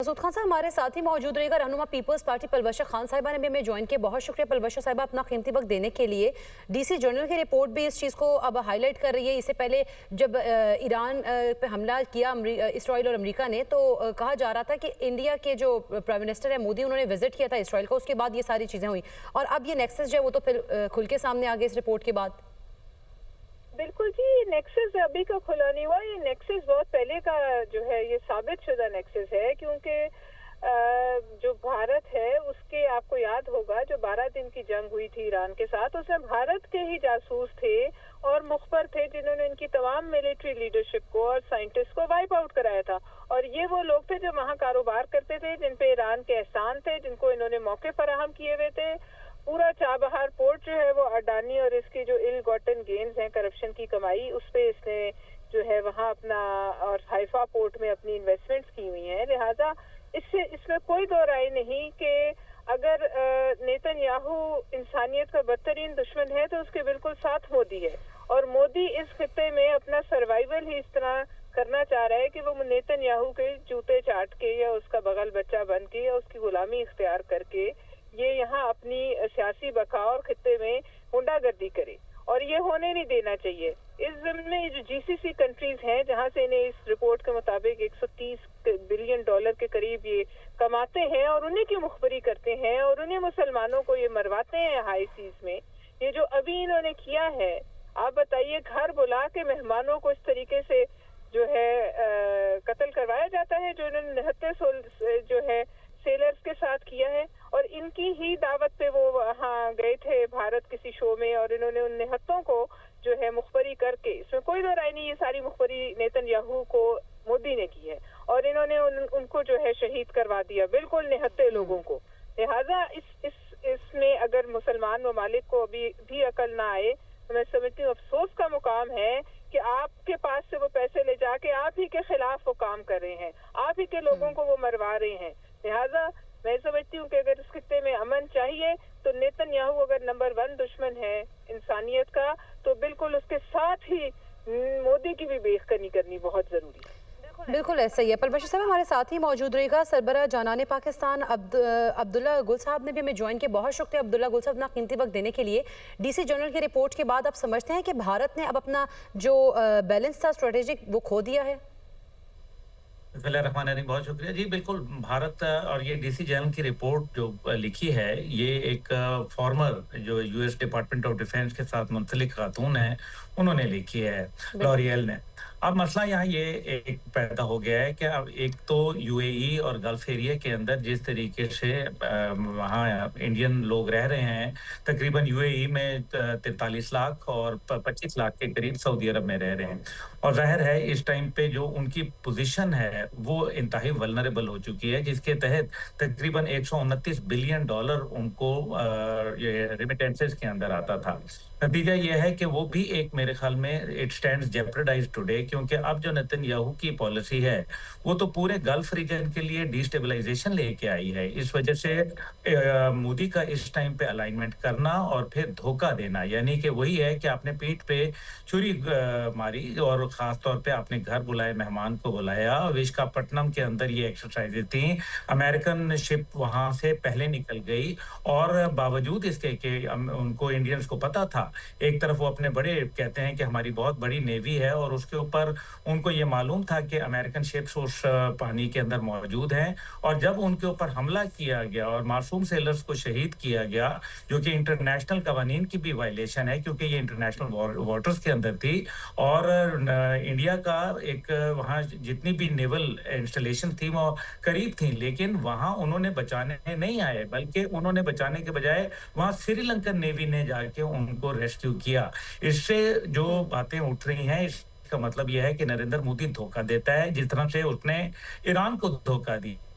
मसूद खान साहब हमारे साथ ही मौजूद रहेगा। रहनुमा पीपल्स पार्टी पलवशा खान साहिबा ने भी हमें ज्वाइन किया। बहुत शुक्रिया पलवशा साहिबा अपना कीमती वक्त देने के लिए। डीसी जर्नल की रिपोर्ट भी इस चीज़ को अब हाईलाइट कर रही है। इससे पहले जब ईरान पे हमला किया इसराइल और अमेरिका ने, तो कहा जा रहा था कि इंडिया के जो प्राइम मिनिस्टर है मोदी, उन्होंने विजिट किया था इसराइल को, उसके बाद ये सारी चीज़ें हुई और अब ये नेक्सस जो है वो तो फिर खुल के सामने आ गए इस रिपोर्ट के बाद। बिल्कुल जी, ये नेक्सस अभी का खुला नहीं हुआ। ये नेक्सस बहुत पहले का जो है ये साबित शुदा नेक्सस है, क्योंकि जो भारत है उसके, आपको याद होगा जो 12 दिन की जंग हुई थी ईरान के साथ, उसमें भारत के ही जासूस थे और मुखबर थे जिन्होंने इनकी तमाम मिलिट्री लीडरशिप को और साइंटिस्ट को वाइप आउट कराया था। और ये वो लोग थे जो वहाँ कारोबार करते थे, जिन पे ईरान के एहसान थे, जिनको इन्होंने मौके फराहम किए हुए थे। पूरा चाबहार पोर्ट जो है वो अडानी और इसकी जो इल गॉटन गेन्स हैं, करप्शन की कमाई, उस पे इसने जो है वहाँ अपना, और हाइफा पोर्ट में अपनी इन्वेस्टमेंट्स की हुई हैं। लिहाजा इसमें कोई दो राय नहीं कि अगर नेतन्याहू इंसानियत का बदतरीन दुश्मन है तो उसके बिल्कुल साथ मोदी है। और मोदी इस खित्ते में अपना सर्वाइवल ही इस तरह करना चाह रहा है कि वो नेतन्याहू के जूते चाट के या उसका बगल बच्चा बन के या उसकी गुलामी इख्तियार करके ये यहाँ अपनी सियासी बका और खित्ते में गुंडागर्दी करे, और ये होने नहीं देना चाहिए। इस ज़मीन में जो जीसीसी कंट्रीज हैं, जहाँ से इन्हें इस रिपोर्ट के मुताबिक 130 बिलियन डॉलर के करीब ये कमाते हैं, और उन्हीं की मुखबरी करते हैं और उन्हीं मुसलमानों को ये मरवाते हैं हाई सीज में। ये जो अभी इन्होंने किया है, आप बताइए, घर बुला के मेहमानों को इस तरीके से जो है कत्ल करवाया जाता है, जो इन्होंने 79 जो है सेलर्स के साथ किया है। और इनकी ही दावत पे वो वहाँ गए थे भारत किसी शो में, और इन्होंने उन निहत्तों को जो है मुखबरी करके, इसमें कोई दो राय नहीं, ये सारी मुखबरी नेतन्याहू को मोदी ने की है, और इन्होंने उनको जो है शहीद करवा दिया, बिल्कुल निहत्ते लोगों को। लिहाजा इसमें अगर मुसलमान ममालिक को अभी भी अकल ना आए तो मैं समझती हूँ अफसोस का मुकाम है कि आपके पास से वो पैसे ले जाके आप ही के खिलाफ वो काम कर रहे हैं, आप ही के लोगों को वो मरवा रहे हैं। लिहाजा मैं समझती हूँ कि अगर इस खित्ते में अमन चाहिए तो नेतन्याहू अगर नंबर 1 दुश्मन है इंसानियत का, तो बिल्कुल उसके साथ ही मोदी की भी बेखनी करनी बहुत जरूरी है। बिल्कुल ऐसा ही है। पलवशा साहब हमारे साथ ही मौजूद रहेगा सरबराह जानाने पाकिस्तान अब्दुल्ला गुल साहब ने भी हमें ज्वाइन किया। बहुत शुक्रिया अब्दुल्ला गुल साहब अपना कीमती वक्त देने के लिए। डीसी जर्नल की रिपोर्ट के बाद आप समझते हैं कि भारत ने अब अपना जो बैलेंस था स्ट्रेटेजिक वो खो दिया है? बिस्मिल्लाहिर्रहमानिर्रहीम, बहुत शुक्रिया जी। बिल्कुल, भारत और ये डीसी जर्नल की रिपोर्ट जो लिखी है, ये एक फॉर्मर जो यूएस डिपार्टमेंट ऑफ डिफेंस के साथ मुंसलिक खातून है, उन्होंने लिखी है, लॉरियल ने। अब मसला यहाँ ये एक पैदा हो गया है कि अब एक तो यूएई और गल्फ एरिया के अंदर जिस तरीके से वहाँ इंडियन लोग रह रहे हैं, तकरीबन यूएई में 43 लाख और 25 लाख के करीब सऊदी अरब में रह रहे हैं, और जाहिर है इस टाइम पे जो उनकी पोजीशन है वो इंतहाई वल्नरेबल हो चुकी है, जिसके तहत तकरीबन 129 बिलियन डॉलर उनको ये रेमिटेंसेस के अंदर आता था। नतीजा ये है कि वो भी एक, मेरे ख्याल में इट स्टैंड्स जेपरडाइज्ड टुडे, क्योंकि अब जो नेतन्याहू की पॉलिसी है वो तो पूरे गल्फ रीजन के लिए डिस्टेबलाइजेशन लेके आई है। इस वजह से मोदी का इस टाइम पे अलाइनमेंट करना और फिर धोखा देना, यानी कि वही है कि आपने पीठ पे छुरी मारी और खास तौर पे आपने घर बुलाए, मेहमान को बुलाया। विशाखापट्टनम के अंदर ये एक्सरसाइजेज थी, अमेरिकन शिप वहां से पहले निकल गई, और बावजूद इसके कि उनको इंडियंस को पता था, एक तरफ वो अपने बड़े कहते हैं कि हमारी बहुत बड़ी नेवी है, और उसके ऊपर उनको ये मालूम था कि अमेरिकन शिप्स उस पानी के अंदर मौजूद हैं, और जब उनके ऊपर हमला किया गया और मासूम सेलर्स को शहीद किया गया, जो कि इंटरनेशनल कवानीन की भी वायलेशन है, क्योंकि ये इंटरनेशनल वाटर्स के अंदर थी, और इंडिया का एक वहाँ जितनी भी नेवल इंस्टॉलेशन थी वो करीब थी, लेकिन वहाँ उन्होंने बचाने नहीं आए, बल्कि उन्होंने बचाने के बजाय वहाँ श्रीलंकन नेवी ने जाके उनको रेस्क्यू किया। इससे जो बातें उठ रही हैं, इसका मतलब यह है कि नरेंद्र मोदी धोखा देता है, जिस तरह से उसने ईरान को धोखा दिया।